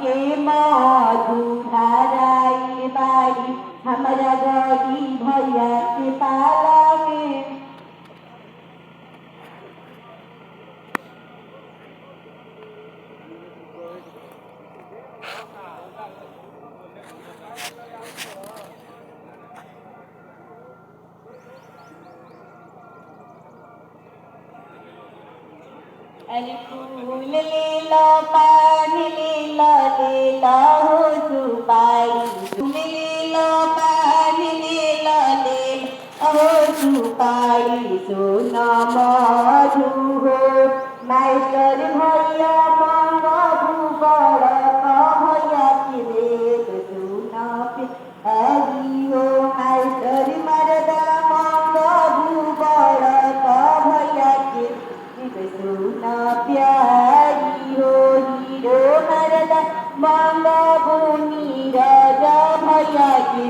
के मधुधाराई बारी हमरा गरी भैया के पाला में अरे फूल ले लो पानी ले लो हो सुपारी फूल ले लो पानी ले लो हो सुपारी सोना मधु हो माइकर भैया मंग भूगड़ भैया के देख सुना पे हरी हो माइकर मरदा मंग भूगड़ भैया के सुना प्यारी हो हीरो मरदा मंग भूमि राजा भैया के